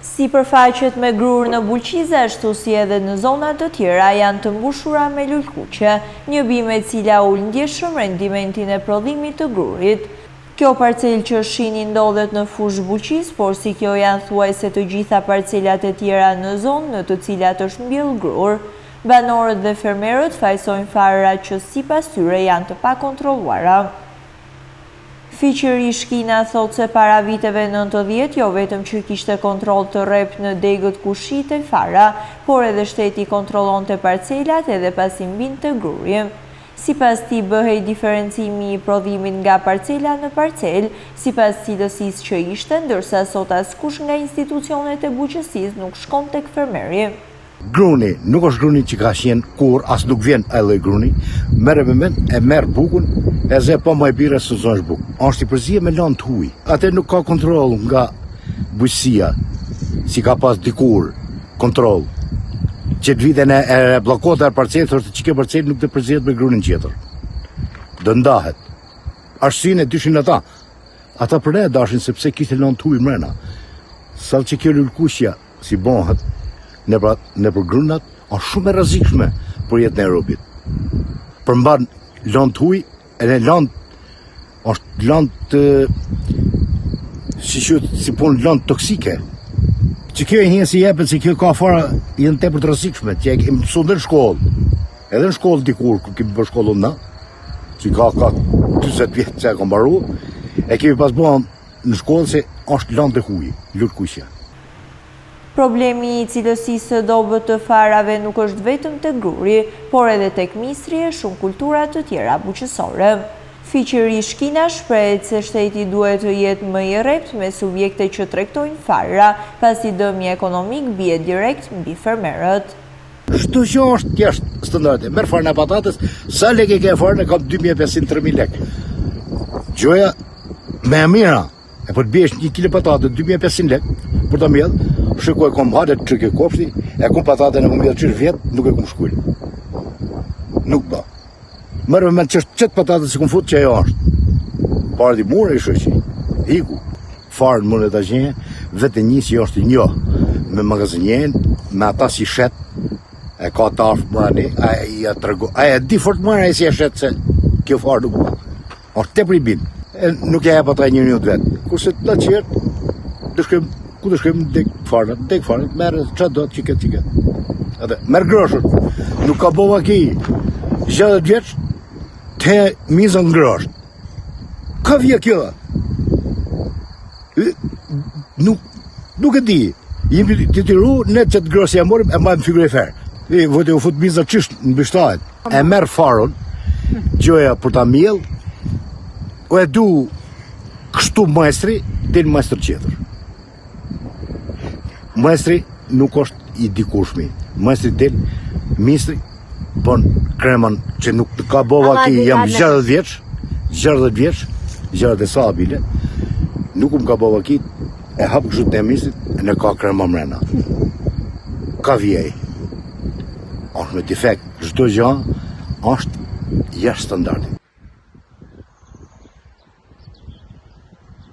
Si përfaqet me grur në Bulqize, ashtu si edhe në zonat të tjera janë të mbushura me lulkuqe, një bimë e cila ul ndjeshëm rendimentin e prodhimit të grurit. Kjo parcel që shihni ndodhet në fushë Bulqiz, por si kjo janë thuajse të gjitha parcelat e tjera në zonë në të cilat është mbjell grur. Banorët dhe fermerët fajsojnë farëra që sipas tyre janë të pakontrolluara. Fiqëri Shkina thot se para viteve 90 jo vetëm që kishte kontroll të rreptë në degët ku shitej fara, por edhe shteti kontrollonte parcelat edhe pasi mbinte gruri. Sipas tij bëhej diferencimi i prodhimit nga parcela në parcel, sipas cilësisë që ishte, ndërsa sot askush nga institucionet e bujqësisë nuk shkon tek fermeri. Gruni nuk është gruni që ka qenë kur, as nuk vjen ai lloj gruni, merre me mend, e merr bukun, e ze po më e bira se zonë buk. Është i përzier me lanë të huaj. Atë nuk ka kontroll nga bujqësia, si ka pas dikur kontroll. Që të vitën e bllokohet atë parcelë, thoshte që kjo parcelë nuk të përzihet me grunin tjetër. Do ndahet. Arsyeën e dyshin ata. Ata për ne dashin sepse kishte lanë të huaj mrena. Sallë që kjo lulkuqja si bëhet në për grunat, është shumë e rrezikshme për jetën e robit. Përmban lanë të huaj, edhe lanë është lanë të si punë lanë toksike. Që kjo e hinë si jepet se kjo ka fara jenë tepër të rrezikshme, që e kemi mësuar në shkollë. Edhe në shkollë dikur kur kemi bërë shkollën na, që ka 40 vjet që e ka mbaruar, e kemi pas bërë në shkollë se është lanë të huaj, lulkuqja. Problemi i cilësisë së dobët të farave nuk është vetëm tek gruri, por edhe tek mistri e shumë kultura të tjera bujqësore. Fiqëri Shkina shprehet se shteti duhet të jetë më i rreptë me subjekte që tregtojnë fara, pasi dëmi ekonomik bie direkt mbi fermerët. Çdo gjë është jashtë standarde. Merr farën e patates, sa lekë ke farën e ka 2500-3000 lekë. Gjoja më e mira, e po të biesh 1 kilo patate 2500 lekë për ta mbjell. Shikoj kom hadet që ke kofti, e kom patatën e kom mbjell çish vjet, nuk e kom shkull. Nuk ba. Merë me qëtë patatën si kom fut që ajo është. Parë di mure i shëqi, hiku. Farën mune të gjenje, vetë një si është një, me magazinjen, me ata si shet, e ka tafë mërani, a e di fort mërë e si e shet se kjo farë nuk ba. është te për i bin, nuk e hep ata një të vetë. Kurse të la qërë, dëshkëm, ku dëshkëm dek farën, merë që do të qiket. Merë groshët, nuk ka bova ki, 60 vjeç, te mizën ngrosht. Ka vje kjo? Nuk e di. Jemi të tiru, ne që të grosë jam morim, e majmë figure e ferë. Vëtë u fut mizën qështë në bishtajt. E merë farën, gjoja për ta mjell, o e du kështu maestri, del maestr qëtër. Maestri nuk është i dikushmi. Maestri del, ministri, bon kreman që nuk ka bova ki jam 60 vjeç, 60 e sa bile, nuk ka bova ki, e hap kështu të ministrit, e ne ka kreman mrena. Ka vjej. është me defekt, çdo gjë është jashtë standardit.